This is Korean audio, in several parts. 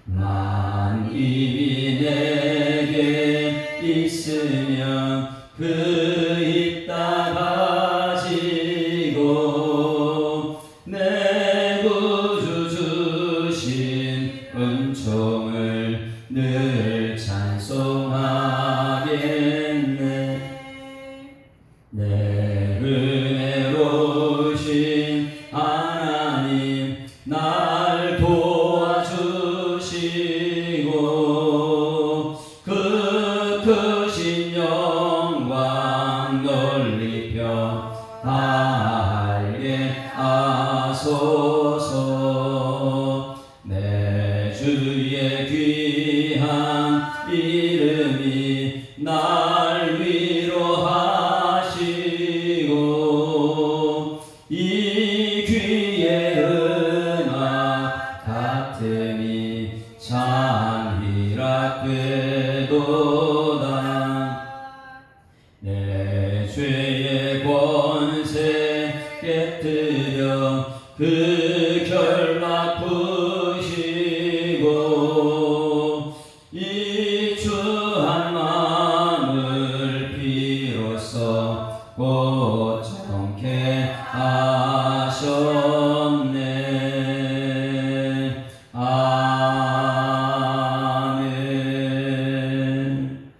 만입이 내게 있으면 그 입 다 가지고 내 구주 주신 은총을 늘 찬송하겠네. 내 은혜로우신 하나님 날 도와주시고 그 크신 영광 널리 펴알게 하소서. 내 주의 귀한 이름이 날 위로하시고 이 귀의 음악 같으니 참 희락되도다. 내 죄의 권세 깨뜨려 그 결박 푸시고 이 주한 마음을 비로소 고정케 하셨네. 아멘.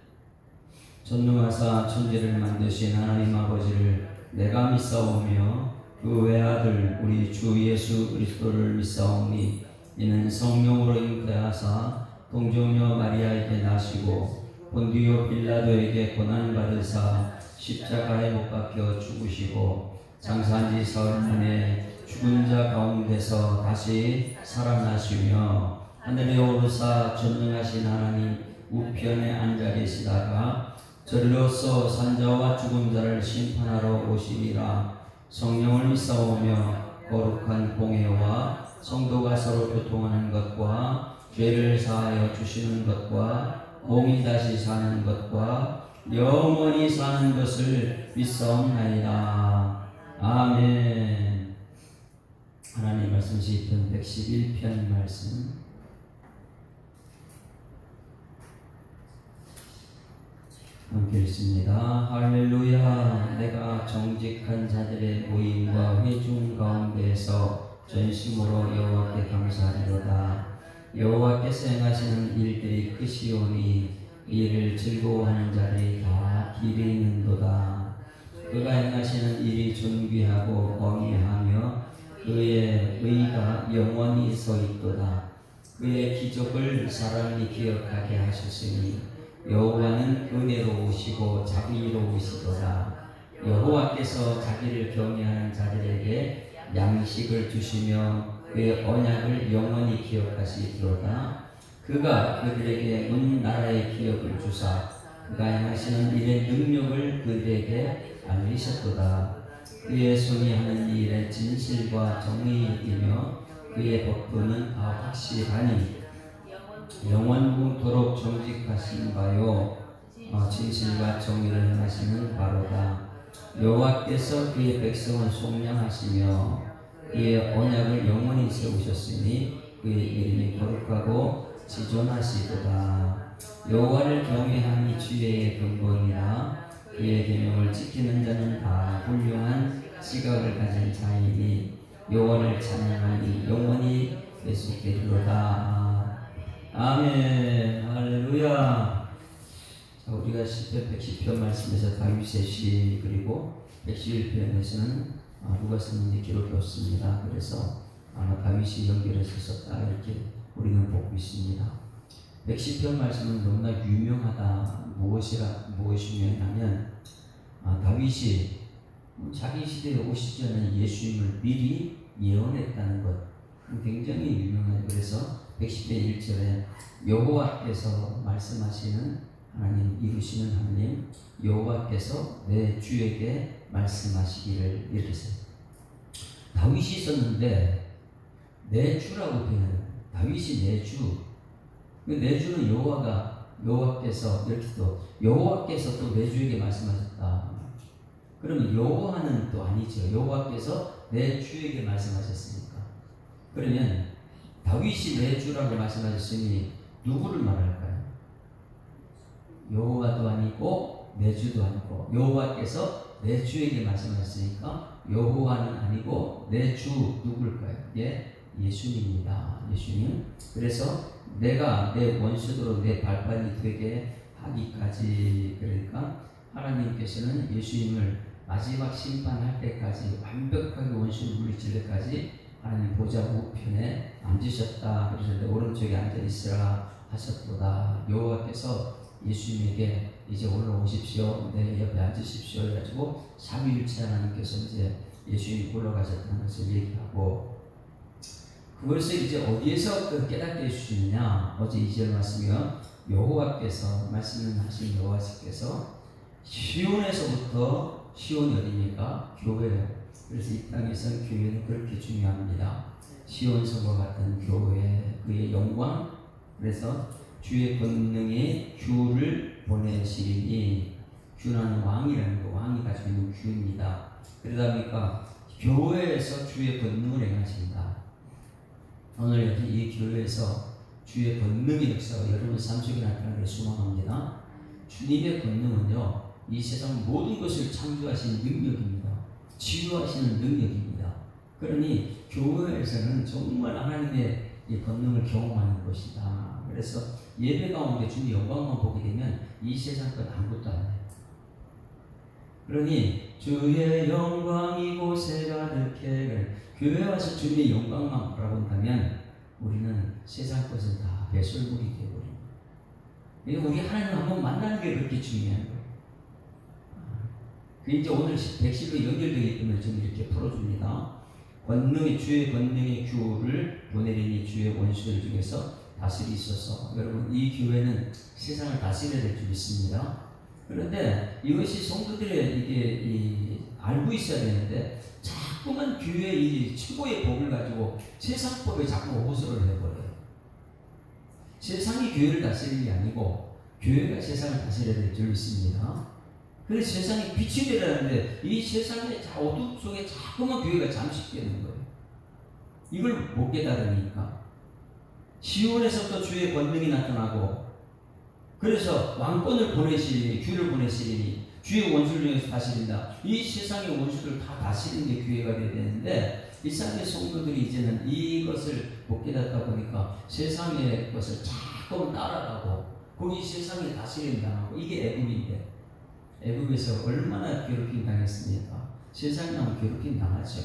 전능하사 천지를 만드신 하나님 아버지를 내가 믿사오며 그 외아들 우리 주 예수 그리스도를 믿사오니 이는 성령으로 잉태하사 동정녀 마리아에게 나시고 본디오 빌라도에게 고난받으사 십자가에 못 박혀 죽으시고 장사한 지 사흘 만에 죽은 자 가운데서 다시 살아나시며 하늘에 오르사 전능하신 하나님 우편에 앉아 계시다가 저리로서 산자와 죽은 자를 심판하러 오시리라. 성령을 믿사오며 거룩한 공회와 성도가 서로 교통하는 것과 죄를 사하여 주시는 것과 몸이 다시 사는 것과 영원히 사는 것을 믿사옵나이다. 아멘. 하나님 말씀 시편 111편 말씀 함께 읽습니다. 할렐루야. 내가 정직한 자들의 모임과 회중 가운데에서 전심으로 여호와께 감사하리로다. 여호와께서 행하시는 일들이 크시오니 이를 즐거워하는 자들이 다 길이 있는도다. 그가 행하시는 일이 존귀하고 거미하며 그의 의가 영원히 서 있도다. 그의 기적을 사람이 기억하게 하셨으니 여호와는 은혜로우시고 자비로우시도다. 여호와께서 자기를 경외하는 자들에게 양식을 주시며 그의 언약을 영원히 기억하시리로다. 그가 그들에게 온 나라의 기업을 주사 그가 행하시는 일의 능력을 그들에게 알리셨도다. 그의 손이 하는 일에 진실과 정의이며 그의 법도는 확실하니 영원토록 정직하신 바요 진실과 정의를 행하시는 바로다. 여호와께서 그의 백성을 속량하시며 그의 언약을 영원히 세우셨으니 그의 이름이 거룩하고 지존하시도다. 여호와를 경외함이 지혜의 근본이라 그의 계명을 지키는 자는 다 훌륭한 지각을 가진 자이니 여호와를 찬양하니 영원히 계속되리로다. 아멘. 할렐루야. 자, 우리가 시편 110편 말씀에서 다윗의 시 그리고 111편에서는 누가 썼는지 기록이 없습니다. 그래서 다윗이 연결해서 썼다 이렇게 우리는 보고 있습니다. 110편 말씀은 너무나 유명하다. 무엇이 유명하냐면 다윗이 자기 시대에 오시지 않은 예수님을 미리 예언했다는 것 굉장히 유명해요. 그래서 110편 1절에 여호와께서 말씀하시는 하나님, 이루시는 하나님 여호와께서 내 주에게 말씀하시기를 이렇게 써요. 다윗이 썼는데 내 주라고 표현해요. 다윗이 내 주. 내 주는 여호와께서 이렇게 또 여호와께서 또 내 주에게 말씀하셨다. 그러면 여호와는 또 아니죠. 여호와께서 내 주에게 말씀하셨으니까. 그러면 다윗이 내 주라고 말씀하셨으니 누구를 말할까요? 여호와도 아니고 내 주도 아니고, 여호와께서 내 주에게 말씀하셨으니까 여호와는 아니고 내 주 누굴까요? 예, 예수님입니다. 예수님. 그래서 내가 내 원수로 내 발판이 되게 하기까지, 그러니까 하나님께서는 예수님을 마지막 심판할 때까지 완벽하게 원수를 물리칠 때까지 하나님 보좌 우편에 앉으셨다. 그래서 내 오른쪽에 앉아 있으라 하셨도다. 여호와께서 예수님에게 이제 올라오십시오, 내 옆에 앉으십시오 해가지고 삼위일체 하나님께서 이제 예수님이 올라가셨다는 것을 얘기하고, 그것을 이제 어디에서 깨닫게 해주시느냐. 어제 2절 말씀이요, 여호와께서 말씀하신 여호와께서 시온에서부터, 시온이 어디입니까? 교회예요. 그래서 이 땅에서는 교회는 그렇게 중요합니다. 시온 성과 같은 교회, 그의 영광. 그래서 주의 권능의 규를 보내시리니, 규는 왕이라는 거, 왕이 가지고 있는 규입니다. 그러다 보니까 교회에서 주의 권능을 행하신다. 오늘 이 교회에서 주의 권능의 역사가 여러분 삶 속에 나타나기를 소망합니다. 주님의 권능은요, 이 세상 모든 것을 창조하시는 능력입니다. 치유하시는 능력입니다. 그러니 교회에서는 정말 하나님의 이 권능을 경험하는 것이다. 그래서 예배 가운데 주님 영광만 보게 되면 이 세상 것 아무것도 안 해요. 그러니 주의 영광 이곳에 가득해, 교회 와서 주님의 영광만 바라본다면 우리는 세상 것은 다 배설물이 되어버립니다. 우리 하나님 한번 만나는 게 그렇게 중요한 거예요. 그 이제 오늘 백실로 연결되기 때문에 좀 이렇게 풀어줍니다. 권능의, 주의 권능의 규를 보내리니 주의 원수들 중에서 다스리소서. 여러분, 이 교회는 세상을 다스려야 될 줄 믿습니다. 그런데 이것이 성도들의 이게 알고 있어야 되는데, 자꾸만 교회의 이 최고의 법을 가지고 세상 법에 자꾸 호소를 해버려요. 세상이 교회를 다스리는 게 아니고 교회가 세상을 다스려야 될 줄 믿습니다. 그래서 세상에 빛이 되라는데 이 세상의 어둠 속에 자꾸만 교회가 잠식되는 거예요. 이걸 못 깨달으니까 시온에서부터 주의 권능이 나타나고, 그래서 왕권을 보내시니, 규를 보내시니 주의 원수를 중에서 다스린다. 이 세상의 원수들을 다 다스리는 게 교회가 되어야 되는데, 이 세상의 성도들이 이제는 이것을 못 깨닫다 보니까 세상의 것을 자꾸 따라가고 거기 세상에 다스림 당하고, 이게 애굽인데 애굽에서 얼마나 괴롭힘 당했습니까? 세상에 나오면 괴롭힘 당하죠.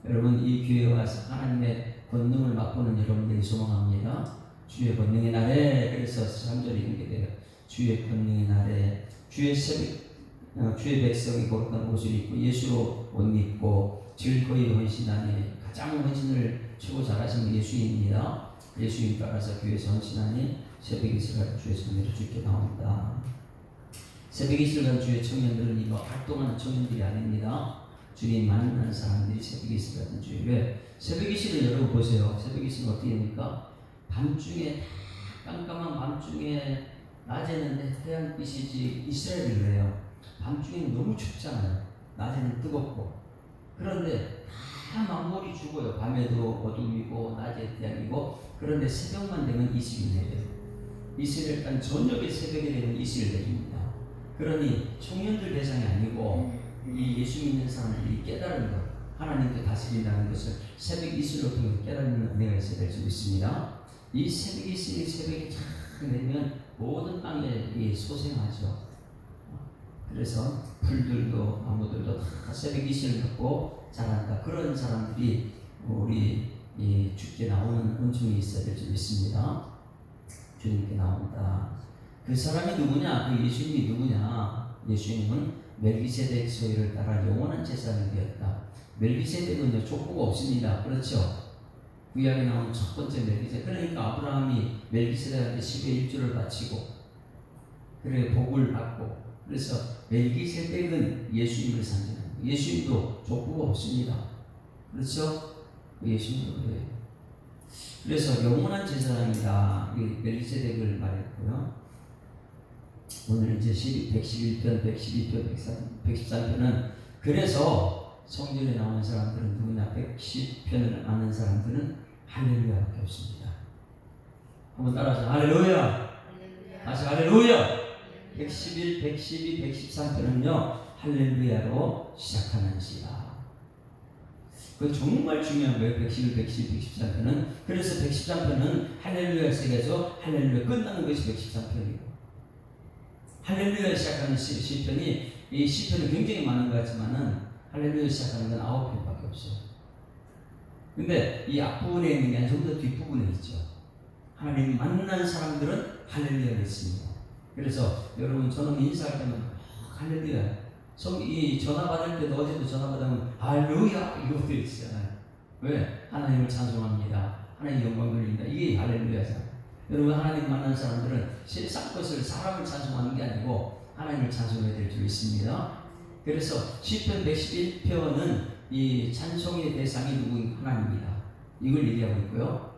여러분, 이 교회에 와서 하나님의 권능을 맛보는 여러분들이 소망합니다. 주의 권능의 날에, 그래서 3절에 이렇게 돼요. 주의 권능의 날에 주의 백성이 거룩한 옷을 입고 예수로 옷 입고 즐거이 헌신하니, 가장 헌신을 최고 잘하시는 예수님입니다. 예수님 따라서 교회에서 헌신하니 새벽 이슬간 주의 성례를 주께 나온다. 새벽 이슬간 주의 청년들은 이거 활동하는 청년들이 아닙니다. 주님 만나는 사람들이 새벽 이슬 같은 주의. 왜? 새벽 이슬을 여러분 보세요. 새벽 이슬은 어떻게 됩니까? 밤중에, 깜깜한 밤중에, 낮에는 태양빛이지, 이스라엘이 그래요. 밤중에는 너무 춥잖아요. 낮에는 뜨겁고. 그런데 다 만물이 죽어요. 밤에도 어둠이고 낮에 태양이고. 그런데 새벽만 되면 이슬이 내려요. 이슬을 일단 저녁에 새벽에 되면 이슬을 내립니다. 그러니 청년들 대상이 아니고 이 예수 믿는 사람들이 깨달은 것, 하나님께 다스린다는 것을 새벽 이슬로 통해 깨닫는 은혜가 있어야 될 수 있습니다. 이 새벽 이슬이 새벽에 쫙 내면 모든 땅에 소생하죠. 그래서 풀들도 나무들도 다 새벽 이슬을 갖고 자란다. 그런 사람들이 우리 주께 나오는 은총이 있어야 될 줄 믿습니다. 주님께 나온다. 그 사람이 누구냐? 그 예수님이 누구냐? 예수님은 멜기세덱 소유를 따라 영원한 제사장이 되었다. 멜기세덱은요, 족보가 없습니다. 그렇죠? 구약에 나온 첫 번째 멜기세덱. 그러니까 아브라함이 멜기세덱한테 10의 1조를 바치고, 그래 복을 받고, 그래서 멜기세덱은 예수님을 상징합니다. 예수님도 족보가 없습니다. 그렇죠? 예수님도 그래요. 그래서 영원한 제사장이다. 멜기세덱을 말했고요. 오늘 이제 111편, 112편, 113편은 그래서 성전에 나오는 사람들은 누구냐? 110편을 아는 사람들은 할렐루야밖에 없습니다. 한번 따라서 할렐루야. 다시 할렐루야. 111, 112, 113편은요 할렐루야로 시작하는지라. 그건 정말 중요한 거예요. 111, 112, 113편은. 그래서 113편은 할렐루야 시작해서 할렐루야 끝나는 것이 113편이고, 할렐루야 시작하는 시편이, 이 시편이 굉장히 많은 것 같지만은 할렐루야 시작하는 건 9편밖에 없어요. 근데 이 앞부분에 있는 게 아니라 전부 다 뒷부분에 있죠. 하나님 만난 사람들은 할렐루야를 했습니다. 그래서 여러분 저는 인사할 때만 할렐루야. 이 전화 받을 때도, 어제도 전화 받으면 할렐루야 이것도 있잖아요. 왜? 하나님을 찬송합니다. 하나님 영광 돌립니다. 이게 할렐루야잖아요. 여러분 하나님 만난 사람들은 세상 것을, 사람을 찬송하는 게 아니고 하나님을 찬송해야 될 줄 있습니다. 그래서 시편 111편은 이 찬송의 대상이 누구인 하나님이다. 이걸 얘기하고 있고요.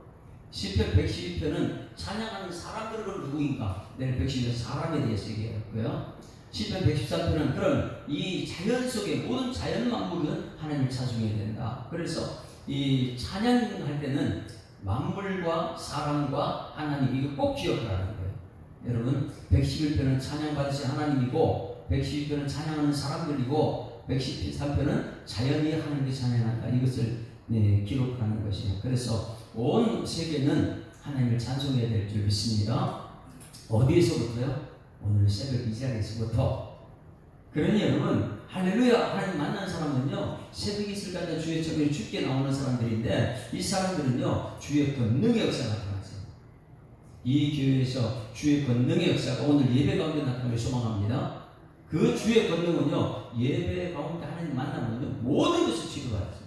시편 112편은 찬양하는 사람들은 누구인가? 내일 112편 사람에 대해서 얘기하고요. 시편 113편은 그럼 이 자연 속에 모든 자연 만물은 하나님을 찬송해야 된다. 그래서 이 찬양할 때는 만물과 사람과 하나님, 이거 꼭 기억하라는 거예요. 여러분 111편은 찬양 받으신 하나님이고, 112편은 찬양하는 사람들이고, 113편은 자연이 하나님께 찬양한다. 이것을 기록하는 것이에요. 그래서 온 세계는 하나님을 찬송해야 될 줄 믿습니다. 어디에서부터요? 오늘 새벽 이 자리에서부터. 그러니 여러분 할렐루야 하나님 만난 사람은요 새벽 이슬까지 주의 저녁에 죽게 나오는 사람들인데, 이 사람들은요 주의 권능의 역사가 나타났어요. 이 교회에서 주의 권능의 역사가 오늘 예배 가운데 나타나길 소망합니다. 그 주의 권능은요 예배 가운데 하나님 만나면요 모든 것을 치료받았어요.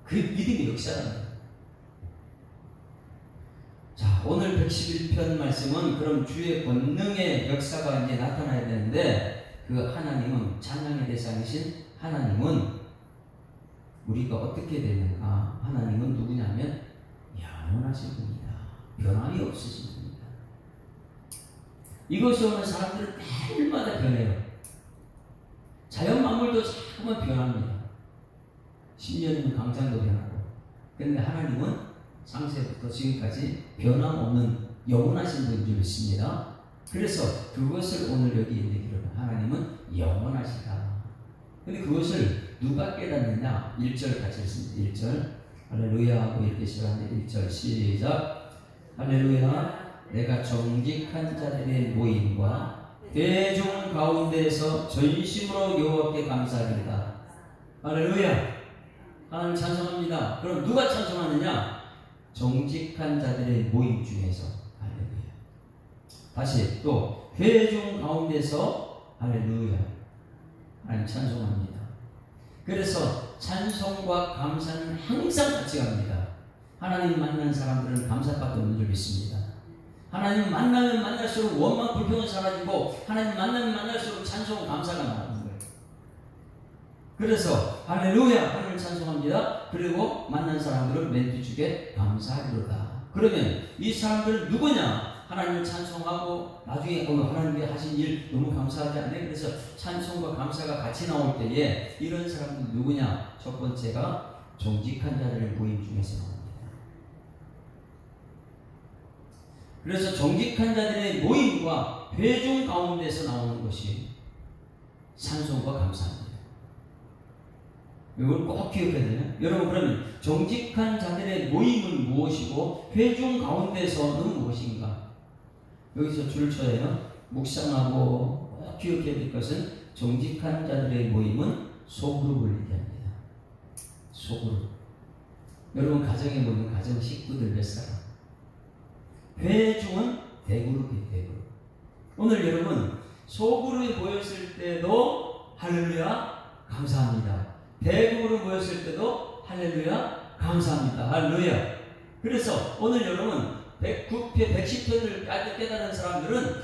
그 믿음의 역사라는 거예요. 자, 오늘 111편 말씀은 그럼 주의 권능의 역사가 이제 나타나야 되는데, 그 하나님은, 찬양의 대상이신 하나님은 우리가 어떻게 되는가? 하나님은 누구냐면 영원하신 분이다. 변함이 없으신 분이다. 이것이 오는 사람들은 매일마다 변해요. 자연 만물도 자꾸만 변합니다. 10년이면 강장도 변하고. 그런데 하나님은 창세부터 지금까지 변함없는 영원하신 분인 줄 믿습니다. 그래서 그것을 오늘 여기 얘기를 하나님은 영원하시다. 근데 그것을 누가 깨닫느냐? 1절 같이 읽습니다. 1절 할렐루야 하고 이렇게 시작하는데 1절 시작. 할렐루야. 내가 정직한 자들의 모임과 대중 가운데에서 전심으로 여호와께 감사합니다. 할렐루야. 하나님 찬송합니다. 그럼 누가 찬송하느냐? 정직한 자들의 모임 중에서. 할렐루야. 다시 또 회중 가운데서. 할렐루야. 하나님 찬송합니다. 그래서 찬송과 감사는 항상 같이 갑니다. 하나님 만난 사람들은 감사밖에 없는 줄 믿습니다. 하나님 만나면 만날수록 원망 불평은 사라지고, 하나님 만나면 만날수록 찬송 감사가 나오는 거예요. 그래서 할렐루야 하나님을 찬송합니다. 그리고 만난 사람들은 맨 뒤쪽에 감사하리로다. 그러면 이 사람들은 누구냐? 하나님을 찬송하고 나중에 하나님께 하신 일 너무 감사하지 않나요? 그래서 찬송과 감사가 같이 나올 때에 이런 사람들은 누구냐? 첫 번째가 정직한 자들의 모임 중에서 나옵니다. 그래서 정직한 자들의 모임과 회중 가운데서 나오는 것이 찬송과 감사입니다. 이걸 꼭 기억해야 돼요. 여러분 그러면 정직한 자들의 모임은 무엇이고 회중 가운데서는 무엇인가? 여기서 줄을 쳐요. 묵상하고 꼭 기억해야 될 것은 정직한 자들의 모임은 소그룹을 얘기합니다. 소그룹. 여러분 가정에 모이는 가정 식구들 몇 사람? 회중은 대그룹이에요. 대그룹. 오늘 여러분 소그룹이 모였을 때도 할렐루야 감사합니다. 대그룹으로 모였을 때도 할렐루야 감사합니다. 할렐루야. 그래서 오늘 여러분 109편 110편을 깨달은 사람들은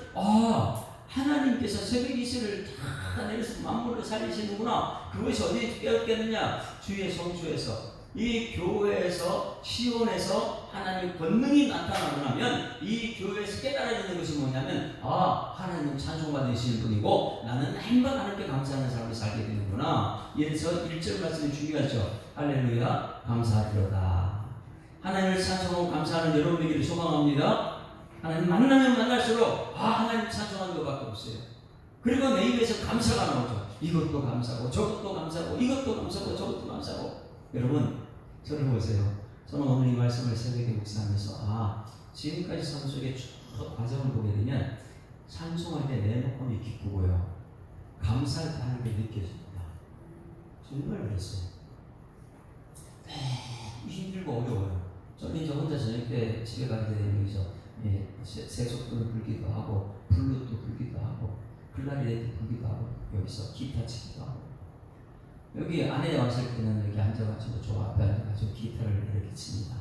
하나님께서 새벽 이슬을 다 내려서 만물을 살리시는구나. 그것이 어디에 깨었겠느냐? 주의 성소에서, 이 교회에서, 시온에서 하나님 권능이 나타나고 나면 이 교회에서 깨달아지는 것이 뭐냐면 하나님 찬송받으시는 분이고 나는 한번 하나님께 감사하는 사람이 살게 되는구나. 이래서 1절 말씀이 중요하죠. 할렐루야 감사하리로다. 하나님을 찬송하고 감사하는 여러분 되기를 소망합니다. 하나님 만나면 만날수록 하나님 찬송하는 것밖에 없어요. 그리고 내 입에서 감사가 나오죠. 이것도 감사고 저것도 감사고 이것도 감사고 저것도 감사고. 여러분 저를 보세요. 저는 오늘 이 말씀을 새벽에 묵상하면서 지금까지 삶 속에 쭉 과정을 보게 되면 찬송할 때 내 마음이 기쁘고요, 감사할 때 하는 게 느껴집니다. 정말 그랬어요. 힘들고 어려워요. 저는 이제 혼자 저녁 때 집에 가게 되면 여기서 색소폰을 불기도 하고 블루도 불기도 하고 클라리넷도 불기도 하고 여기서 기타 치기도 하고, 여기 안에 왔을 때는 여기 앉아가지고 저 앞에 앉아가지고 기타를 이렇게 칩니다.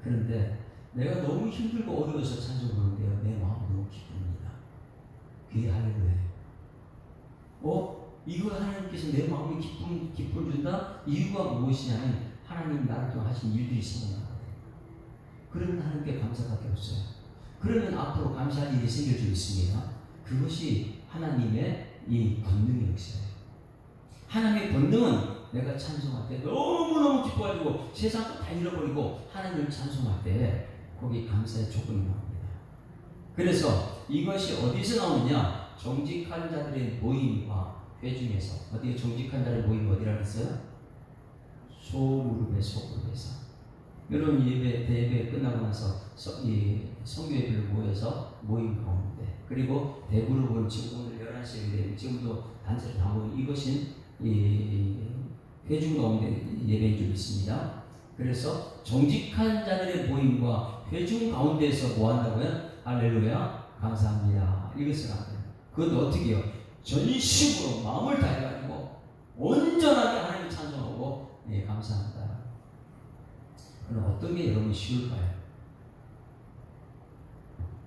그런데 내가 너무 힘들고 어려워서 찬송 부르는데요, 내 마음이 너무 기쁩니다. 그게 할렐루야예요. 이거 하나님께서 내 마음에 기쁨을 준다? 이유가 무엇이냐면 하나님 나를 통해 하신 일들이 생겨나거든요. 그러면 하나님께 감사밖에 없어요. 그러면 앞으로 감사할 일이 생길 줄 있습니다. 그것이 하나님의 이 본능의 역사예요. 하나님의 본능은 내가 찬송할 때 너무너무 기뻐가지고 세상 다 잃어버리고 하나님을 찬송할 때 거기 감사의 조건이 나옵니다. 그래서 이것이 어디서 나오느냐? 정직한 자들의 모임과 회중에서. 어디에 정직한 자들의 모임 어디라고 했어요? 소그룹에서. 여러분 대예배 끝나고 나서 성교회별로 모여서 모임 가운데, 그리고 대그룹은 지금 오늘 11시에 되면 지금도 단체로 다 모인 이것은 회중 가운데 예배인 줄 있습니다. 그래서 정직한 자들의 모임과 회중 가운데에서 뭐 한다고요? 할렐루야 감사합니다 이것을 합니다. 그것도 어떻게 해요? 전심으로 마음을 다해가지고 온전하게 하나님 찬송하고 감사합니다. 그럼 어떤 게 여러분 쉬울까요?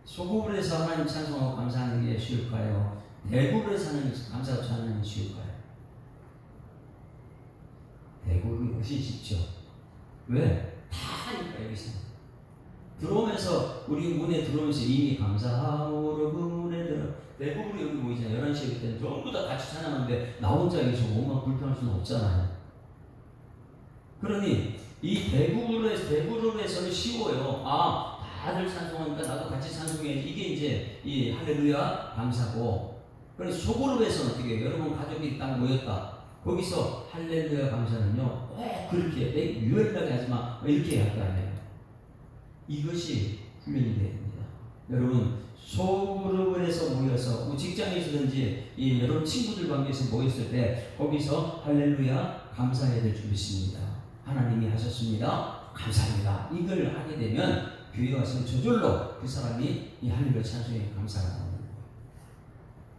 소급을 해서 하나님 찬송하고 감사하는 게 쉬울까요? 대구를 해서 하나님 감사하고 찬송하는 게 쉬울까요? 대구는 훨씬 쉽죠. 왜? 다 하니까 여기서 들어오면서, 우리 문에 들어오면서 이미 감사하오로 그 문에 들어 대부분 여기 모이잖아요. 11시에 때는 전부 다 같이 찬양하는데 나 혼자 여기서 몸만 불편할 수는 없잖아요. 그러니 이 대그룹에서는 쉬워요. 다들 찬송하니까 나도 같이 찬송해야지. 이게 이제 이 할렐루야 감사고. 그래서 소그룹에서는 어떻게 해요? 여러분 가족이 딱 모였다. 거기서 할렐루야 감사는요, 꼭 그렇게 유연하게 하지마 이렇게 할 거 아니에요. 이것이 훈련이 돼야 됩니다. 여러분 소그룹에서 모여서 직장에서든지 여러분 친구들 관계에서 모였을 때 거기서 할렐루야 감사해야 될 줄 믿습니다. 하나님이 하셨습니다. 감사합니다. 이걸 하게 되면 교회 와서 저절로 그 사람이 이 할렐루야 찬송에 감사가 나옵니다.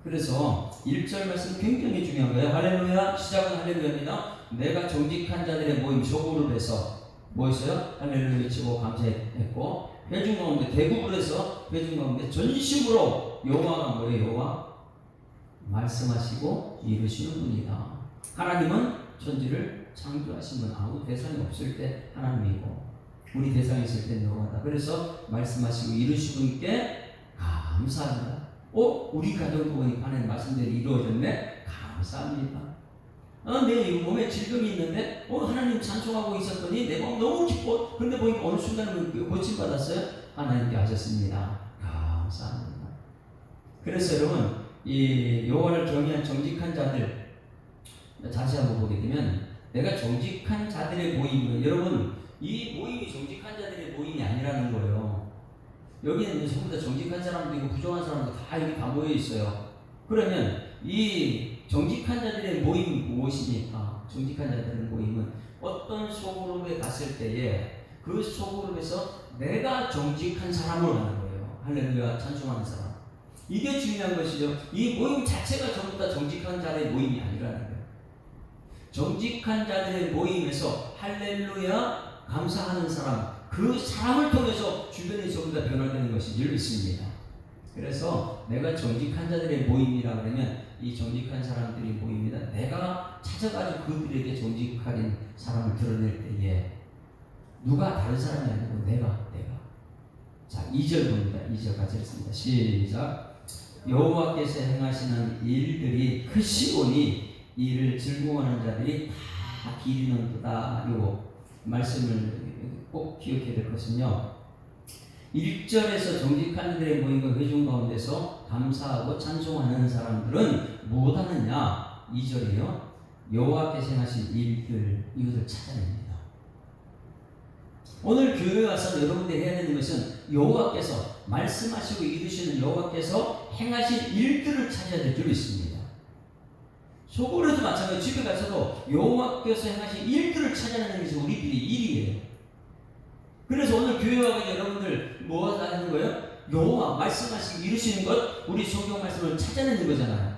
그래서 1절 말씀 굉장히 중요한 거예요. 할렐루야 시작은 할렐루야입니다. 내가 정직한 자들의 모임 소그룹에서 뭐 있어요? 할렐루야 외치고 감사했고, 회중 가운데 대구불에서 회중 가운데 전심으로 여호와가 뭐예요? 여호와 말씀하시고 이루시는 분이다. 하나님은 천지를 창조하신 분, 아무 대상이 없을 때 하나님이고 우리 대상이 있을 때 여호와다. 그래서 말씀하시고 이루신 분께 감사합니다. 우리 가정도 보니까 하나님 말씀대로 이루어졌네. 감사합니다. 내 몸에 질병이 있는데 하나님 찬송하고 있었더니 내 마음 너무 기뻐. 근데 보니까 어느 순간에 고침받았어요. 하나님께 하셨습니다. 감사합니다. 그래서 여러분 이 여호와를 경외한 정직한 자들 다시 한번 보게 되면, 내가 정직한 자들의 모임은, 여러분 이 모임이 정직한 자들의 모임이 아니라는 거예요. 여기는 전부 다 정직한 사람도 있고 부정한 사람도 다 여기 다 모여 있어요. 그러면 이 정직한 자들의 모임이 무엇입니까? 정직한 자들의 모임은 어떤 소그룹에 갔을 때에 그 소그룹에서 내가 정직한 사람으로 하는 거예요. 할렐루야 찬송하는 사람. 이게 중요한 것이죠. 이 모임 자체가 전부 다 정직한 자들의 모임이 아니라는 거예요. 정직한 자들의 모임에서 할렐루야 감사하는 사람, 그 사람을 통해서 주변이 전부 다 변화되는 것이 늘 있습니다. 그래서 내가 정직한 자들의 모임이라 그러면 이 정직한 사람들이 모입니다. 내가 찾아가지고 그들에게 정직한 사람을 드러낼 때에 누가 다른 사람이 아니고 내가. 자 2절 봅니다. 2절 같이 읽습니다. 시작. 여호와께서 행하시는 일들이 크시오니 이를 즐거워하는 자들이 다 기리는도다. 요 말씀을 꼭 기억해야 될 것은요. 1절에서 정직한 이들의 모임과 회중 가운데서 감사하고 찬송하는 사람들은 무엇하느냐? 2절이요. 여호와께서 행하신 일들, 이것을 찾아냅니다. 오늘 교회 와서 여러분들이 해야 되는 것은 여호와께서 말씀하시고 이루시는 여호와께서 행하신 일들을 찾아야 될 줄 있습니다. 속으로도 마찬가지로 집에 가서도 여호와께서 행하신 일들을 찾아내는 것이 우리들의 일이에요. 그래서 오늘 교회 와서 여러분들 뭐 하는 거예요? 여호와 말씀하시고 이루시는 것, 우리 성경 말씀을 찾아내는 거잖아요.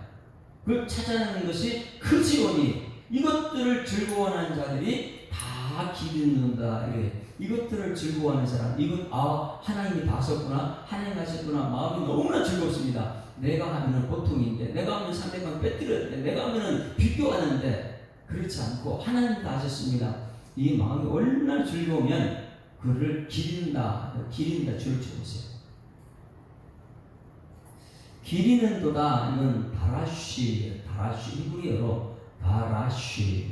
그걸 찾아내는 것이 그 지원이, 이것들을 즐거워하는 자들이 다 기르는다. 이것들을 즐거워하는 사람, 이것 하나님이 봤었구나, 하나님 하셨구나, 마음이 너무나 즐겁습니다. 내가 하면은 고통인데, 내가 하면 상대방 빼뜨렸는데, 내가 하면은 비교하는데, 그렇지 않고 하나님 다 하셨습니다. 이 마음이 얼마나 즐거우면 그를 기린다 줄을 쳐보세요. 기리는도다, 이건 다라쉬, 히브리어로 다라쉬.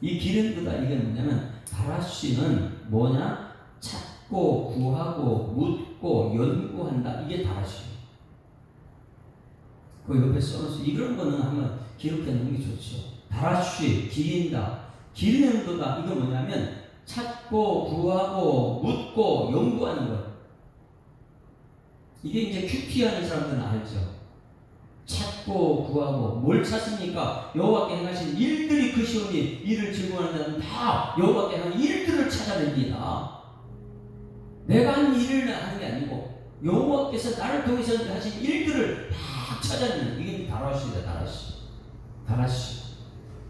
이 기른도다, 이게 뭐냐면, 다라쉬는 뭐냐? 찾고 구하고 묻고 연구한다, 이게 다라쉬. 그 옆에 써놓으세요. 이런 거는 한번 기록해 놓는 게 좋죠. 다라쉬, 기린다. 기르는도다, 이거 뭐냐면 찾고 구하고 묻고 연구하는 것. 이게 이제 큐티하는 사람들은 알죠. 찾고 구하고 뭘 찾습니까? 여호와께 행하신 일들이 그 시온이 일을 즐거워하는 자는 다 여호와께 행한 일들을 찾아냅니다. 내가 한 일을 하는 게 아니고 여호와께서 나를 통해서 하신 일들을 다 찾아내는, 이게 다라쉬다. 다라쉬.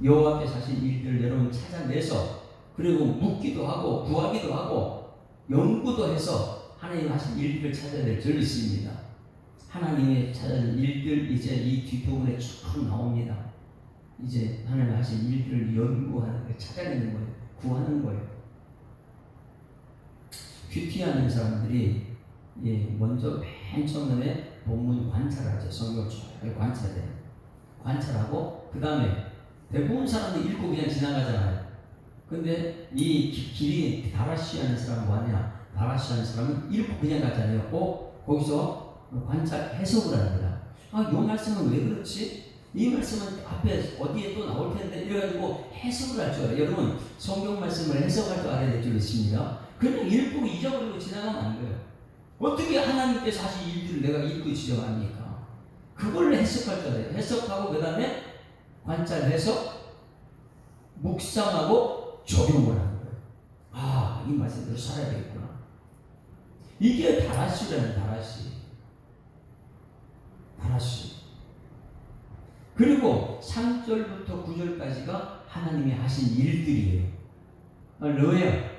여호와께서 하신 일들을 여러분 찾아내서, 그리고 묻기도 하고 구하기도 하고 연구도 해서 하나님 하신 일들을 찾아야 될 줄 있습니다. 하나님의 찾아낸 일들, 이제 이 뒷부분에 쭉 나옵니다. 이제 하나님 하신 일들을 연구하는 거예요. 찾아내는 거예요. 구하는 거예요. 큐티하는 사람들이 먼저 맨 처음에 본문 관찰하죠. 성경을 잘 관찰해요. 관찰하고 그 다음에 대부분 사람들이 읽고 그냥 지나가잖아요. 근데 이 길이 다라쉬하는 사람은 뭐하냐? 다라쉬하는 사람은 읽고 그냥 가잖아요. 거기서 관찰 해석을 합니다. 이 말씀은 왜 그렇지? 이 말씀은 앞에 어디에 또 나올 텐데, 이래가지고 해석을 할 줄 알아요. 여러분, 성경 말씀을 해석할 줄 알아야 될 줄 있습니다. 그냥 읽고 잊어버리고 지나가면 안 돼요. 어떻게 하나님께서 하신 일들을 내가 읽고 지나갑니까? 그걸 해석할 줄 알아요. 해석하고 그 다음에 관찰해서 묵상하고 적용을 하는 거예요. 이 말씀대로 살아야 되겠구나. 이게 다라쉬라는 다라쉬. 그리고 3절부터 9절까지가 하나님이 하신 일들이에요. 할렐루야.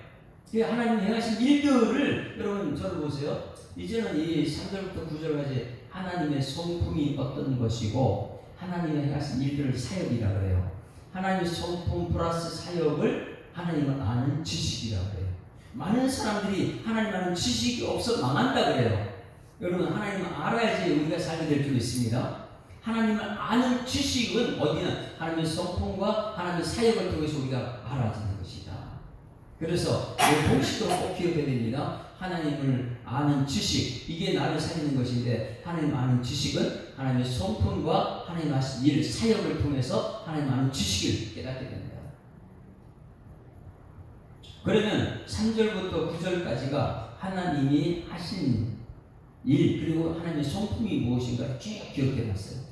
하나님이 행하신 일들을, 여러분 저를 보세요. 이제는 이 3절부터 9절까지 하나님의 성품이 어떤 것이고 하나님이 행하신 일들을 사역이라 그래요. 하나님의 성품 플러스 사역을 하나님을 아는 지식이라 그래요. 많은 사람들이 하나님 아는 지식이 없어 망한다 그래요. 여러분, 하나님을 알아야지 우리가 살게 될 줄 있습니다. 하나님을 아는 지식은 어디는 하나님의 성품과 하나님의 사역을 통해서 우리가 알아지는 것이다. 그래서 이 공식으로 꼭 기억해야 됩니다. 하나님을 아는 지식, 이게 나를 살리는 것인데, 하나님을 아는 지식은 하나님의 성품과 하나님 하신 일, 사역을 통해서 하나님 아는 지식을 깨닫게 됩니다. 그러면 3절부터 9절까지가 하나님이 하신 일, 그리고 하나님의 성품이 무엇인가 쭉 기억해놨어요.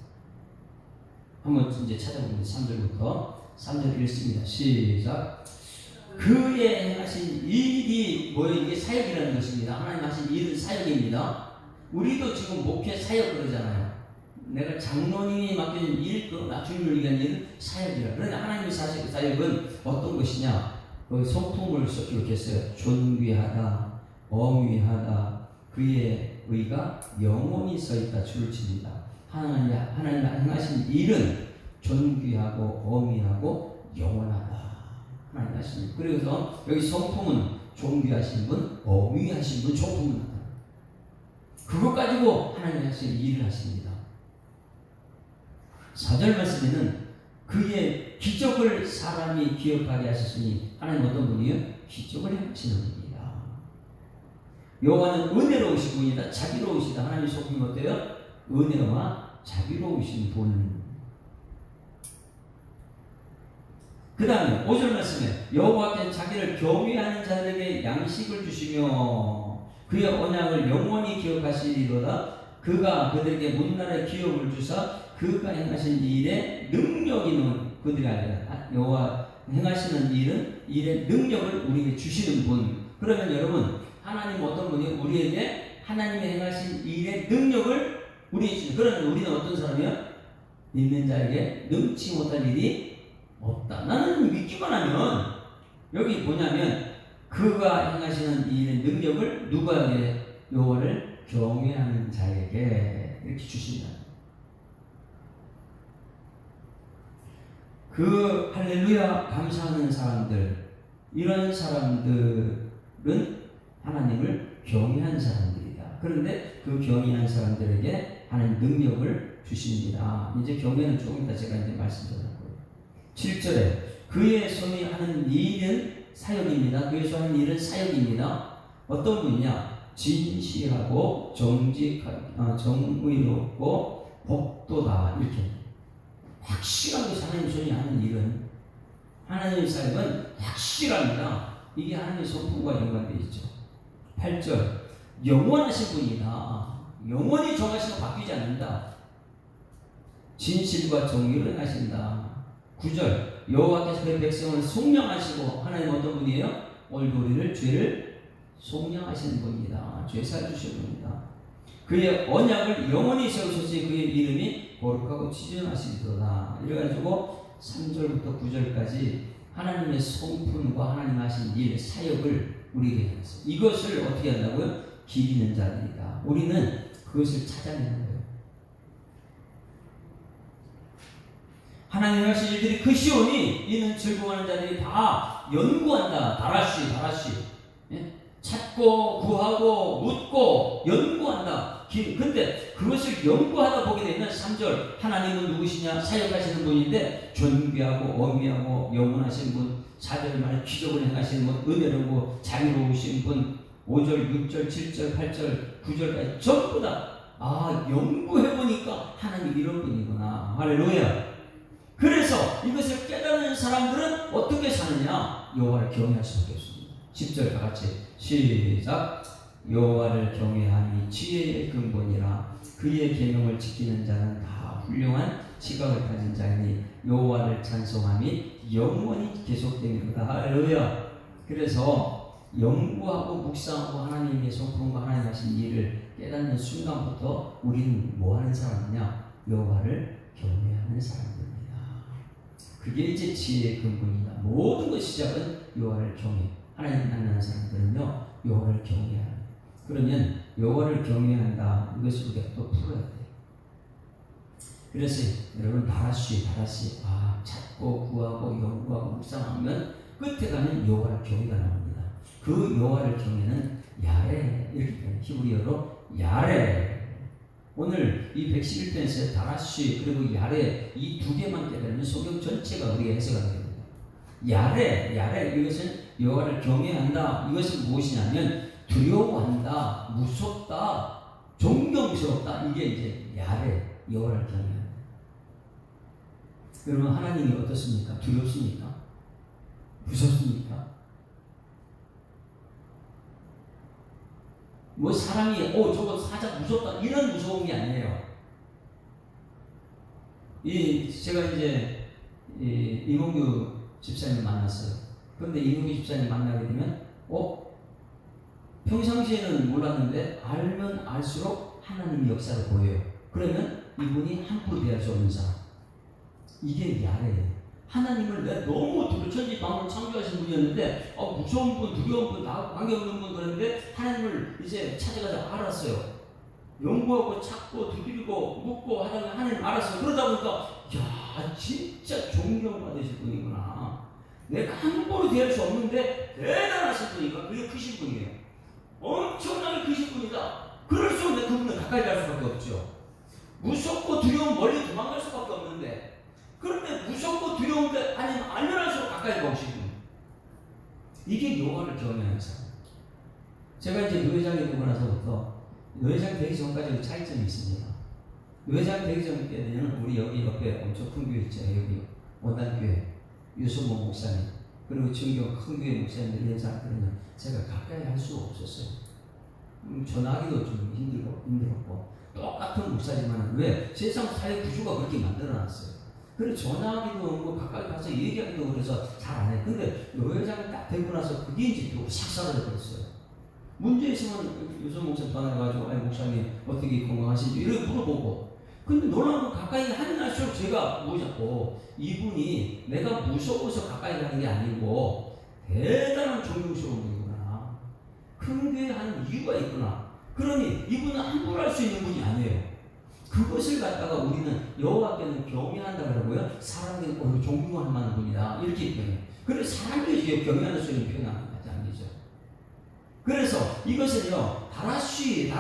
한번 이제 찾아보면 3절 읽습니다. 시작. 그의 행하신 일이 뭐예요? 이게 사역이라는 것입니다. 하나님 하신 일은 사역입니다. 우리도 지금 목회 사역 그러잖아요. 내가 장로님이 맡겨진 일, 또 주님을 위한 일은 사역이라. 그런데 하나님의 사역은 어떤 것이냐? 성품을 기록했어요. 존귀하다, 엄위하다, 그의 의가 영원히 서있다, 줄을 칩니다. 하나님 행하신 일은 존귀하고 엄위하고 영원하다. 하나님 하신 일. 그래서 여기 성품은 존귀하신 분, 엄위하신 분, 성품은 나타납니다. 그것 가지고 하나님 하신 일을 하십니다. 4절 말씀에는 그의 기적을 사람이 기억하게 하셨으니 하나님 어떤 분이요? 기적을 행하시는 분입니다. 여호와는 은혜로우신 분이다. 자비로우시다. 하나님 속임 어때요? 은혜와 자비로우신 분. 그 다음에 5절 말씀에 여호와께 자기를 경외하는 자들에게 양식을 주시며 그의 언약을 영원히 기억하시리로다. 그가 그들에게 문나라의 기업을 주사 그가 행하신 일에 능력 있는 그들이 아니라 여호와 행하시는 일의 능력을 우리에게 주시는 분. 그러면 여러분 하나님 어떤 분이 우리에게 하나님이 행하신 일의 능력을 우리에게 주시는. 그러면 우리는 어떤 사람이야? 믿는 자에게 능치 못할 일이 없다. 나는 믿기만 하면 여기 뭐냐면 그가 행하시는 일의 능력을 누구에게? 여호와를 경외하는 자에게 이렇게 주신다. 그 할렐루야 감사하는 사람들, 이런 사람들은 하나님을 경외한 사람들이다. 그런데 그 경외한 사람들에게 하나님 능력을 주십니다. 이제 경외는 조금 이따 제가 이제 말씀드릴 거예요. 7절에 그의 손이 하는 일은 사역입니다. 그의 손이 하는 일은 사역입니다. 어떤 분이냐? 진실하고 정의롭고 복도다. 이렇게 확실하게 하나님 손이 하는 일은, 하나님의 사역은 확실합니다. 이게 하나님의 성품과 연관되어 있죠. 8절 영원하신 분이다. 영원히 정하시고 바뀌지 않는다. 진실과 정의를 행하신다. 9절 여호와께서 그의 백성을 속량하시고, 하나님 어떤 분이에요? 오늘도 우리를 죄를 속량하시는 분이다. 죄 사해주시는 분이다. 그의 언약을 영원히 세우셨으니 그의 이름이 거룩하고 지존하시리로다. 이래가지고 3절부터 9절까지 하나님의 성품과 하나님 하신 일, 사역을 우리에게 했어요. 이것을 어떻게 한다고요? 기리는 자들이다. 우리는 그것을 찾아내는 거예요. 하나님 하신 일들이 그 시온이 이는 즐거워하는 자들이 다 연구한다. 다라시 예? 찾고 구하고 묻고 연구한다. 근데 그것을 연구하다 보게 되면 3절 하나님은 누구시냐? 사역하시는 분인데 존귀하고 어미하고 영원하신 분. 4절 말에 기적을 행하시는 분, 은혜로우고 자비로우신 분. 5절 6절 7절 8절 9절까지 전부 다 연구해보니까 하나님 이런 분이구나. 할렐루야. 그래서 이것을 깨닫는 사람들은 어떻게 사느냐? 여호와를 경외할 수밖에 없습니다. 10절 다 같이 시작. 여호와를 경외함이 지혜의 근본이라 그의 계명을 지키는 자는 다 훌륭한 지각을 가진 자이니 여호와를 찬송함이 영원히 계속되리로다. 할렐루야. 그래서 연구하고 묵상하고 하나님의 성품과 하나님 하신 일을 깨닫는 순간부터 우리는 뭐하는 사람이냐? 여호와를 경외하는 사람들입니다. 그게 이제 지혜의 근본이다. 모든 것 시작은 여호와를 경외. 하나님 만나는 사람들은요 여호와를 경외하는. 그러면 여호와를 경외한다. 이것을 우리가 또 풀어야 돼. 그래서 여러분 다라시 찾고 구하고 연구하고 묵상하면 끝에 가면 여호와를 경외가 나옵니다. 그 여호와를 경외는 야레, 이렇게 표현해요. 히브리어로 야레. 오늘 이 111편에서 다라시 그리고 야레 이 두 개만 깨달으면 성경 전체가 우리의 해석이 됩니다. 야레 이것은 여호와를 경외한다. 이것은 무엇이냐면 두려워한다, 무섭다, 존경스럽다. 이게 이제 야레, 여호와를 경외한다. 여러분 하나님이 어떻습니까? 두렵습니까? 무섭습니까? 뭐 사람이 저거 사자 무섭다 이런 무서움이 아니에요. 제가 이제 이몽규 집사님 만났어요. 그런데 이몽규 집사님 만나게 되면 평상시에는 몰랐는데 알면 알수록 하나님의 역사를 보여요. 그러면 이분이 함부로 대할 수 없는 사람. 이게 야레예요. 하나님을 내가 너무 천지방을 창조하신 분이었는데 무서운 분, 두려운 분, 나하고 관계없는 분 그랬는데 하나님을 이제 찾아가서 알았어요. 연구하고 찾고 두드리고 묻고 하다가 하나님 알았어요. 그러다 보니까 진짜 존경받으실 분이구나. 내가 함부로 대할 수 없는데 대단하신 분이니까 그게 크신 분이에요. 엄청나게 크신 분이다. 그럴수록 내가 그분을 가까이 갈 수밖에 없죠. 무섭고 두려운 멀리 도망갈 수밖에 없는데, 그런데 무섭고 두려운데 여호와를 경외하는 사람. 제가 이제 노회장이 되고 나서부터 노회장 되기 전까지 차이점이 있습니다. 노회장 되기 전에는 우리 여기 옆에 엄청 큰 교회 있죠. 여기 원단교회 유소모 목사님 그리고 지금 큰 교회 목사님들 이런 사람들은 제가 가까이 할 수가 없었어요. 전화하기도 좀 힘들었고 똑같은 목사지만 왜 세상 사회 구조가 그렇게 만들어놨어요. 그래서 전화하기도 뭐 가까이 가서 얘기하기도 그래서 잘 안 해. 근데 노회장이 딱 되고 나서 그게 이제 또 싹 사라져 버렸어요. 문제 있으면 유소 목사 전화해가지고 아니 목사님 어떻게 건강하신지 이렇게 물어보고. 근데 놀라운 건 가까이 하는 날수록 제가 무섭고 이분이 내가 무서워서 가까이 가는 게 아니고 대단한 존경스러운 분이구나. 큰 교회 하는 이유가 있구나. 그러니 이분은 함부로 할 수 있는 분이 아니에요. 그것을 갖다가 우리는 여호와께는 경외한다 그러고요. 사람들은 존경할 만한 분이다. 이렇게 표현해요. 그래서 사람들이 경외하는 소리를 표현하는 거지 아니죠. 그래서 이것은요. 다라시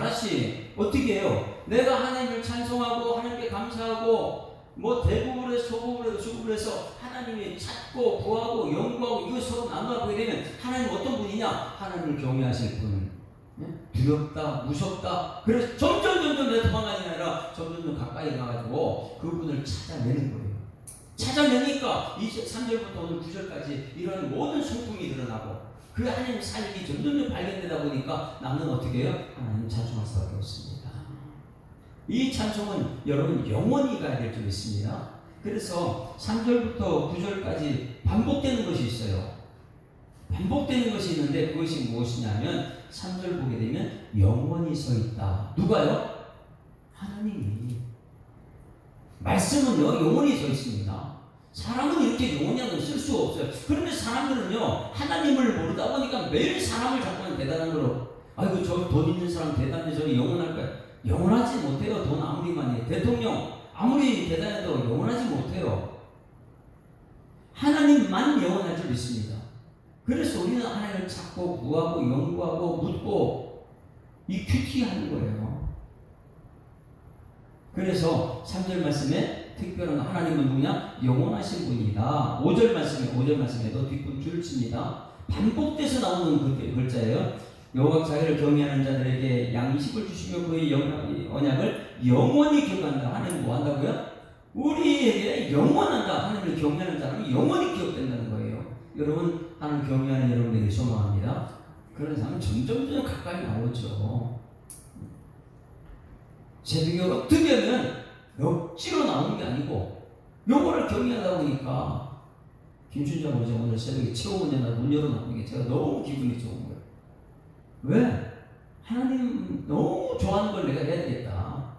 어떻게 해요? 내가 하나님을 찬송하고 하나님께 감사하고 뭐 대부분에서 소부분에서 수부분에서 하나님이 찾고 구하고 연구하고 이것 서로 나누게 되면 하나님 어떤 분이냐? 하나님을 경외하실 분. 두렵다, 무섭다. 그래서 점점 내 도망가는 게 아니라 점점 가까이 가가지고 그분을 찾아내는 거예요. 찾아내니까 이제 3절부터 오늘 9절까지 이런 모든 성품이 드러나고 그 하나님 삶이 점점 발견되다 보니까 나는 어떻게 해요? 하나님 찬송할 수밖에 없습니다. 이 찬송은 여러분 영원히 가야 될 줄 믿습니다. 그래서 3절부터 9절까지 반복되는 것이 있어요. 반복되는 것이 있는데 그것이 무엇이냐면 3절 보게 되면 영원히 서 있다. 누가요? 하나님이. 말씀은요 영원히 서 있습니다. 사람은 이렇게 영원히 쓸 수가 없어요. 그런데 사람들은요 하나님을 모르다 보니까 매일 사람을 자꾸만 대단한 거로 아이고 저 돈 있는 사람 대단해 저기 영원할 거야. 영원하지 못해요. 돈 아무리 많이 해. 대통령 아무리 대단해도 영원하지 못해요. 하나님만 영원할 줄 믿습니다. 그래서 우리는 하나님을 찾고 구하고 연구하고 묻고 이 큐티하는 거예요. 그래서 3절 말씀에 특별한 하나님은 누구냐? 영원하신 분이다. 5절 말씀에도 뒷분 줄을 칩니다. 반복돼서 나오는 그 글자예요. 여호와 자기를 경외하는 자들에게 양식을 주시며 그의 언약을 영원히 기억한다. 하나님 뭐 한다고요? 우리에게 영원한다. 하나님을 경외하는 사람이 영원히 기억된다는 거예요. 여러분 하나님 경외하는 여러분들에게 소망합니다. 그런 사람은 점점 가까이 나오죠. 새벽에 어떻게 하면 억지로 나오는 게 아니고 영혼을 경외하다 보니까 김춘자 목사 오늘 새벽에 최고 문제나 문 열어놓는 게 제가 너무 기분이 좋은 거예요. 왜? 하나님 너무 좋아하는 걸 내가 해야 되겠다.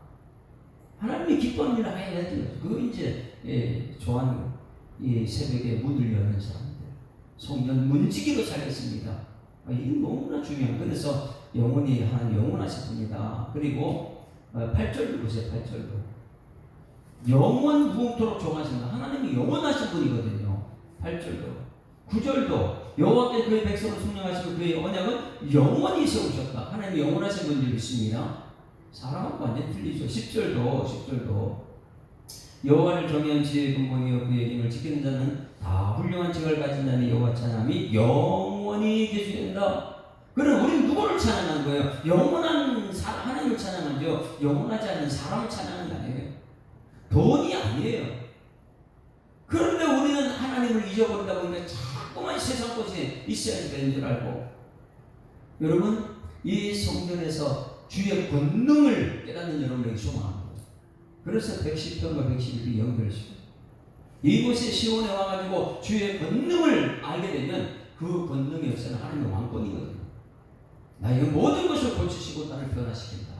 하나님이 기뻐하는 일을 해야 되겠다. 그거 이제 좋아하는 거. 이 새벽에 문을 여는 사람들. 성전 문지기로 살겠습니다. 이게 너무나 중요해요. 그래서 영원히 하나님 영원하신 분이다. 그리고 8절도 보세요. 8절도. 영원 무궁토록 정하신다. 하나님이 영원하신 분이거든요. 8절도. 9절도 여호와께 그의 백성을 순명하시고 그의 언약은 영원히 세우셨다. 하나님이 영원하신 분을 믿습니다. 사람하고 완전히 틀리죠. 10절도 여호와를 경외한 지혜의 근본이요 그의 힘을 지키는 자는 다 훌륭한 칭을 가진 자는 여호와 찬양이 영원히 계시된다. 그럼 우리는 누구를 찬양하는 거예요? 영원한 하나님을 찬양하죠. 영원하지 않은 사람을 찬양하는 게 아니에요. 돈이 아니에요. 그런데 우리는 하나님을 잊어버리다 보니까 자꾸만 세상 것이 있어야지 되는 줄 알고 여러분 이 성전에서 주의 권능을 깨닫는 여러분에게 소망합니다. 그래서 110편과 111이 연결시켜요. 이곳에 시온에 와가지고 주의 권능을 알게 되면 그 권능의 역사는 하나님의 왕권이거든요. 나의 모든 것을 고치시고 나를 변화시킨다.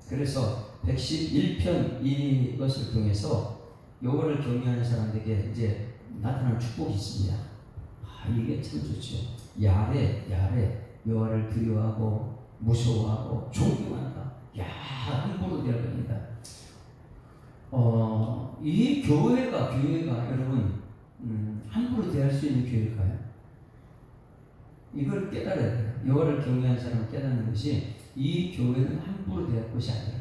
그래서 111편 이것을 통해서 여호와를 경외하는 사람들에게 이제 나타나는 축복이 있습니다. 이게 참 좋죠. 야레 여호와를 두려워하고 무서워하고 존경한다. 함부로 될 겁니다. 이 교회가 여러분 함부로 대할 수 있는 교회일까요? 이걸 깨달아야 돼요. 여호와를 경외하는 사람을 깨닫는 것이 이 교회는 함부로 대할 것이 아니라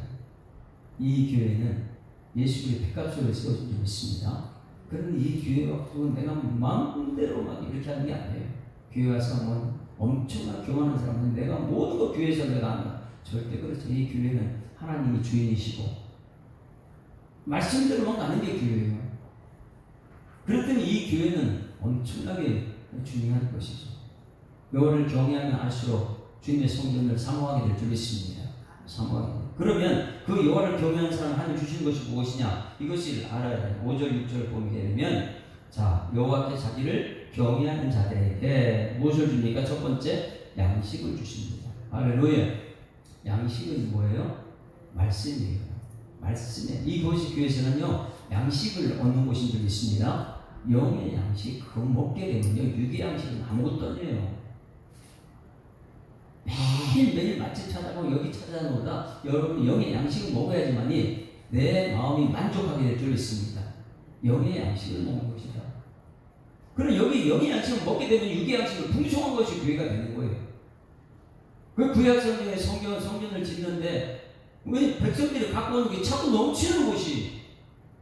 이 교회는 예수의 피값으로 세워진 줄 믿습니다. 그런데 이 교회가 내가 마음대로 막 이렇게 하는 게 아니에요. 교회 와서 뭐 엄청난 교만한 사람은 내가 모든 거 교회에서 내가 한다. 절대 그렇죠. 이 교회는 하나님이 주인이시고 말씀대로만 가는 게 교회예요. 그랬더니 이 교회는 엄청나게 중요한 것이죠. 여호와를 경외하면 알수록 주님의 성전을 사모하게 될 줄 믿습니다. 사모하게. 그러면 그 여호와를 경외하는 사람 하나님 주신 것이 무엇이냐? 이것을 알아야 돼요. 5절 6절 보게 되면 자 여호와께 자기를 경외하는 자들에게 무엇을 줍니까? 첫 번째 양식을 주십니다. 할렐루야. 양식은 뭐예요? 말씀이에요. 말씀에 이것이 교회에서는요 양식을 얻는 곳인 줄 믿습니다. 영의 양식 그거 먹게 되면요 육의 양식은 아무것도 아니에요. 매일매일 맛집 찾아가고 여기 찾아놓다 여러분 영의 양식을 먹어야지만이 내 마음이 만족하게 될 줄 믿습니다. 영의 양식을 먹는 것이다. 그럼 여기 영의 양식을 먹게 되면 육의 양식을 풍성한 것이 교회가 되는 거예요. 그 구약 성경에 성전을 짓는데 왜 백성들이 갖고 오는 게 차고 넘치는 곳이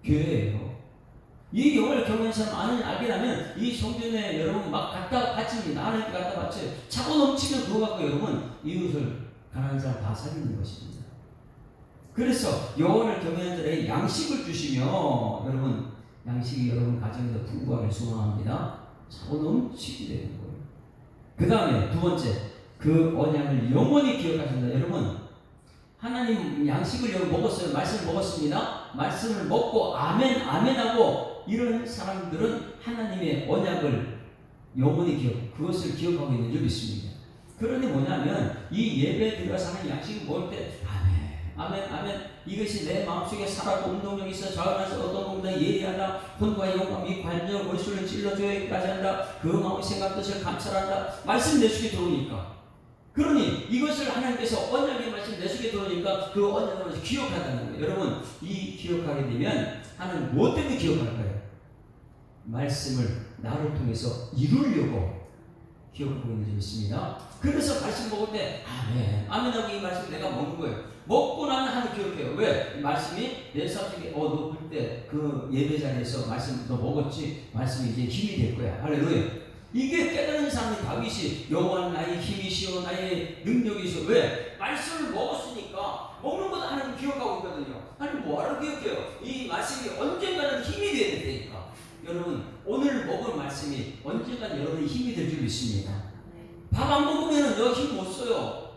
교회예요. 이 영을 경외하는 사람 알게라면 이 성전에 여러분 막 갖다 바칩니다. 하나님께 갖다 바쳐요. 차고 넘치면 그거 갖고 여러분 이웃을 가난한 사람 다 살리는 것입니다. 그래서 여호와를 경외하는 자에게 양식을 주시며 여러분 양식이 여러분 가정에서 풍부하게 소망합니다. 차고 넘치게 되는 거예요. 그 다음에 두 번째 그 언약을 영원히 기억하신다. 여러분 하나님 양식을 여러분 먹었어요. 말씀을 먹었습니다. 말씀을 먹고 아멘 아멘하고 이런 사람들은 하나님의 언약을 영원히 그것을 기억하고 있는 줄 믿습니다. 그러니 뭐냐면 이 예배에 들어가서 하는 양식을 먹을 때 아멘 아멘 아멘 이것이 내 마음속에 살아고 운동력이 있어 좌우하면서 어떤 공간에 예리하다 혼과 영감이 관절 골수를 찔러줘야까지 한다. 그 마음의 생각 뜻을 감찰한다. 말씀 내 속에 들어오니까 그러니 이것을 하나님께서 언약의 말씀 내 속에 들어오니까 그 언약을 기억한다는 거예요. 여러분 이 기억하게 되면 하나님 무엇 때문에 기억할까요? 말씀을 나를 통해서 이루려고 기억하고 있는 줄 믿습니다. 그래서 말씀 먹을 때 아멘 아멘하고 이 말씀 내가 먹는 거예요. 먹고 나면 하나님 기억해요. 왜? 이 말씀이 내 삶속에 너 그때 그 예배 자리에서 말씀 너 먹었지? 말씀이 이제 힘이 될 거야. 할렐루야. 이게 깨달은 사람이 다윗이 여호와는 나의 힘이시오 나의 능력이시오. 왜? 말씀을 먹었으니까 먹는 것도 하나님 기억하고 있거든요. 하나님 뭐하러 기억해요? 이 말씀이 언젠가는 힘이 돼야 된다니까. 여러분 오늘 먹을 말씀이 언젠가 여러분의 힘이 될 줄 믿습니다. 밥 안 먹으면 너 힘 못 써요.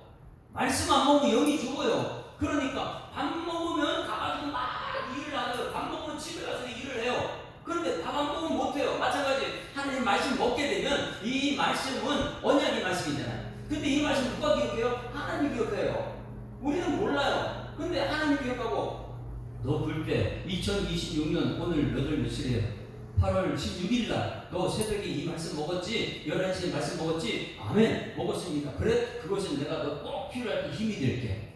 말씀 안 먹으면 영이 죽어요. 그러니까 밥 먹으면 가가지고 막 일을 하고요. 밥 먹으면 집에 가서 일을 해요. 그런데 밥 안 먹으면 못해요. 마찬가지 하나님 말씀 먹게 되면 이 말씀은 언약의 말씀이잖아요. 근데 이 말씀 누가 기억해요? 하나님 기억해요. 우리는 몰라요. 근데 하나님 기억하고 너 불때 2026년 오늘 몇 월 며칠이에요? 8월 16일 날 너 새벽에 이 말씀 먹었지? 11시에 말씀 먹었지? 아멘 먹었습니다. 그래? 그것은 내가 너 꼭 필요할 때 힘이 될게.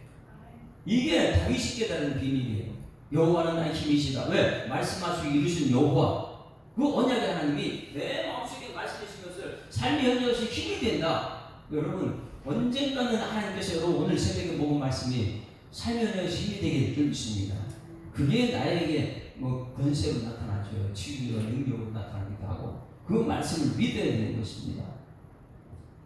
이게 다윗이 깨달은 비밀이에요. 여호와는 나의 힘이시다. 왜? 말씀하시고 이루신 여호와 그 언약의 하나님이 내 마음속에 말씀하신 것을 삶의 현장에서 힘이 된다. 여러분 언젠가는 하나님께서 여러분 오늘 새벽에 먹은 말씀이 삶의 현장에서 힘이 되게 될 줄 믿습니다. 그게 나에게 뭐 권세로 나타나죠. 치유와 능력으로 나타나기도 하고 그 말씀을 믿어야 되는 것입니다.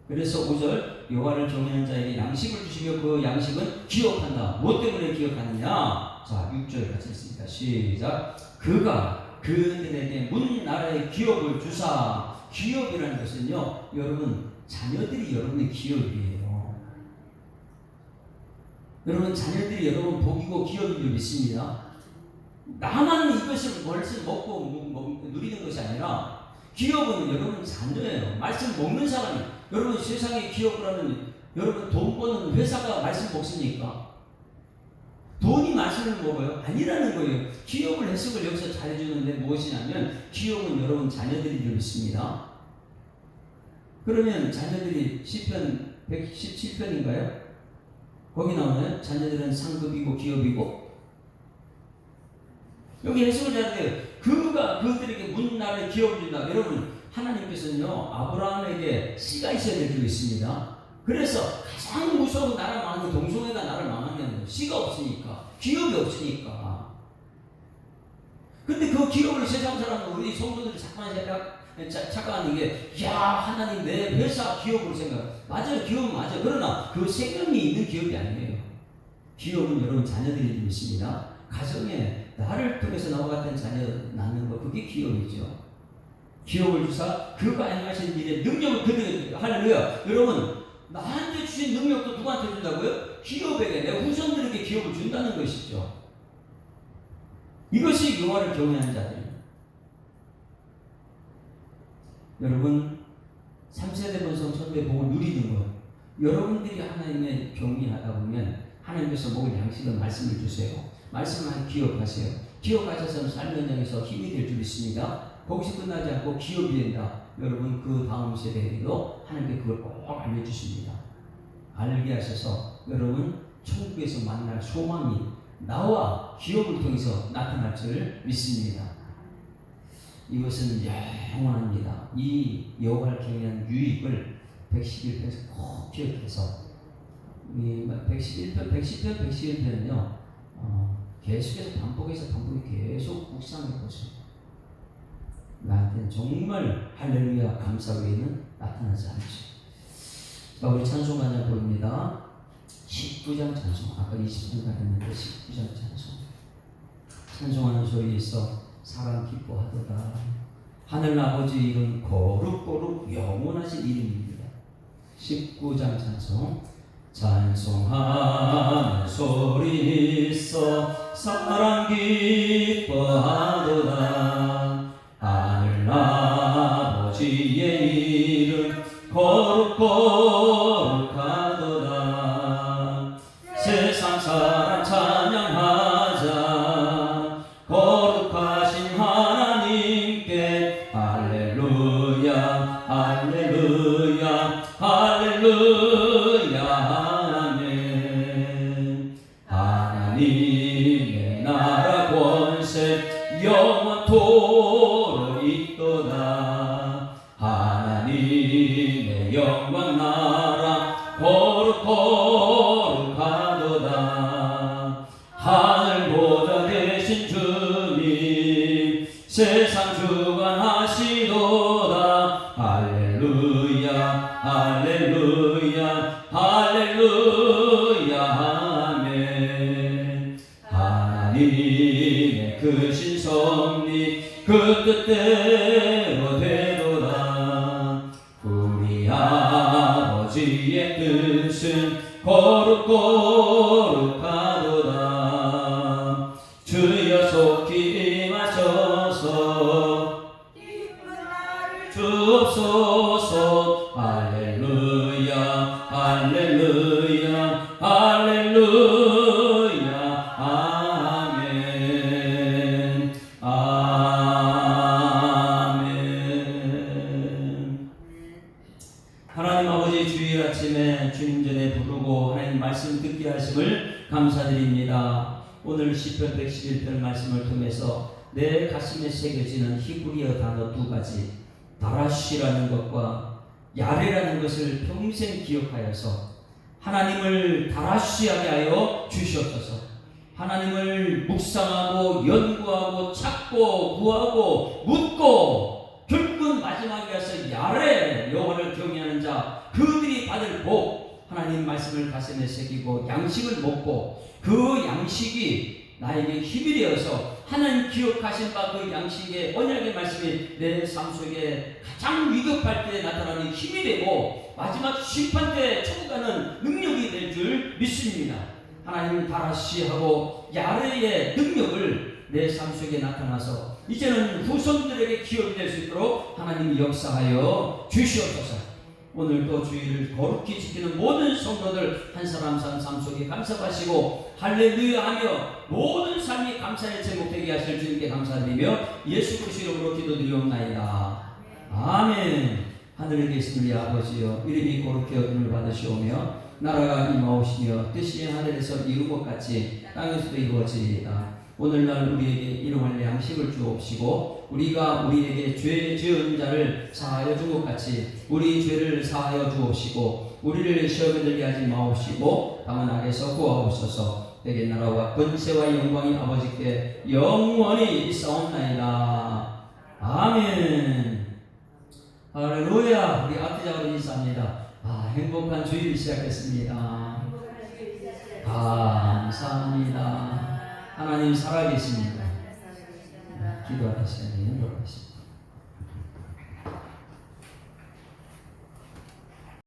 그래서 5절 여호와를 경외하는 자에게 양식을 주시며 그 양식은 기억한다. 무엇 때문에 기억하느냐? 자 6절 같이 읽습니다. 시작. 그가 그들에게 문 나라의 기업을 주사. 기업이라는 것은요 여러분 자녀들이 여러분의 기업이에요. 여러분 자녀들이 여러분 복이고 기업인 줄 믿습니다. 나만 이것을 벌써 먹고 누리는 것이 아니라 기업은 여러분 자녀예요. 말씀 먹는 사람이 여러분 세상에 기업을 하는 여러분 돈 버는 회사가 말씀 먹습니까? 돈이 말씀을 먹어요? 아니라는 거예요. 기업을 해석을 여기서 잘해주는데 무엇이냐면 기업은 여러분 자녀들인 줄 믿습니다. 그러면 자녀들이 시편 117편인가요? 거기 나오나요? 자녀들은 상급이고 기업이고 여기 해석을 해야 돼요. 그가 그들에게 문나라의 기업을 준다. 여러분 하나님께서는요 아브라함에게 씨가 있어야 될 줄 있습니다. 그래서 가장 무서운 나라 망하는 동성애가 나를 망하냐는 씨가 없으니까 기업이 없으니까. 근데 그 기업을 세상 사람은 우리 성도들이 잠깐 착각하는 게, 야, 하나님 내 회사 기업으로 생각. 맞아요, 기업은 맞아요. 그러나 그 생명이 있는 기업이 아니에요. 기업은 여러분 자녀들이 있습니다. 가정에 나를 통해서 나와 같은 자녀 낳는 거, 그게 기업이죠. 기업을 주사 그가 행하신 일에 능력을 그대로, 할렐루야. 여러분, 나한테 주신 능력도 누구한테 준다고요? 기업에게, 내 후손들에게 기업을 준다는 것이죠. 이것이 여호와를 경외하는 자들입니다. 여러분, 3세대 번성 천대 복을 누리는 것, 여러분들이 하나님의 경외하다 보면 하나님께서 먹을 양식은 말씀을 주세요. 말씀을 기억하세요. 기억하셔서 삶 현장에서 힘이 될 줄 믿습니다. 거기서 끝나지 않고 기업이 된다. 여러분, 그 다음 세대에도 하나님께 그걸 꼭 알려주십니다. 알게 하셔서 여러분 천국에서 만날 소망이 나와 기업을 통해서 나타날 줄 믿습니다. 이것은 영원합니다. 이 여호와를 경외하는 유익을 111편에서 꼭 기억해서, 이 111편, 110편, 111편은요 계속해서 반복해서 계속 묵상해보세요. 나한테는 정말 할렐루야 감사 외에는 나타나지 않죠. 자, 우리 찬송 하나 부릅니다. 19장 찬송. 아까 20장 했는데 19장 찬송. 찬송하는 소리에서 사람 기뻐하도다. 하늘 아버지 이름 거룩거룩 영원하신 이름입니다. 19장 찬송. 찬송하는 소리 있어 사람 기뻐하도다. 하늘 아버지의 이름 거룩거룩하도다. 세상 사람 찬양하자. 거룩하신 하나님께 할렐루야 할렐루야 할렐루야 아멘. 하나님의 나라 권세 영원토록 있도다. 하나님의 영광 나라 거룩거룩하도다. 하늘보다 되신 주님 세상 주관하시도다. 할렐루야 할렐루야 할렐루야 아멘. 하나님의 크신 섭리 그 뜻대로 되도다. 우리 아버지의 뜻은 거룩거룩하도다. 주여 속히 임하셔서 주옵소서. 할렐루야 할렐루야 할렐루야 아멘 아멘. 하나님 아버지, 주일 아침에 주님 전에 부르고 하나님 말씀 듣게 하심을 감사드립니다. 오늘 시편 111편 말씀을 통해서 내 가슴에 새겨지는 히브리어 단어 두 가지, 다라시라는 것과 야레라는 것을 평생 기억하여서 하나님을 다라시하게 하여 주시옵소서. 하나님을 묵상하고 연구하고 찾고 구하고 묻고 결국은 마지막에 가서 야레 여호와를 경외하는 자, 그들이 받을 복, 하나님 말씀을 가슴에 새기고 양식을 먹고 그 양식이 나에게 힘이 되어서 하나님 기억하신 바 그 양식의 언약의 말씀이 내 삶 속에 가장 위급할 때 나타나는 힘이 되고 마지막 심판 때 천국 가는 능력이 될 줄 믿습니다. 하나님을 다라시하고 야레의 능력을 내 삶 속에 나타나서 이제는 후손들에게 기업이 될 수 있도록 하나님이 역사하여 주시옵소서. 오늘도 주의를 거룩히 지키는 모든 성도들 한 사람 삶 속에 감사하시고 할렐루야 하며 모든 삶이 감사의 제목되게 하실 주님께 감사드리며 예수 그리스도 이름으로 기도드리옵나이다. 아멘. 하늘에 계신 우리 아버지여, 이름이 거룩히 여김을 받으시오며 나라가 임하오시며 뜻이 하늘에서 이룬 것 같이 땅에서도 이루어지리이다. 오늘날 우리에게 일용할 양식을 주옵시고 우리가 우리에게 죄 지은 자를 사하여 준 것 같이 우리 죄를 사하여 주옵시고 우리를 시험에 들게 하지 마옵시고 다만 악에서 구하옵소서. 내게 나라와 권세와 영광이 아버지께 영원히 있사옵나이다. 아멘. 할렐루야. 우리 앞뒤자로 인사합니다. 행복한 주일 시작했습니다. 감사합니다. 하나님 살아계십니다. 기도하시는 분, 기도하십니다.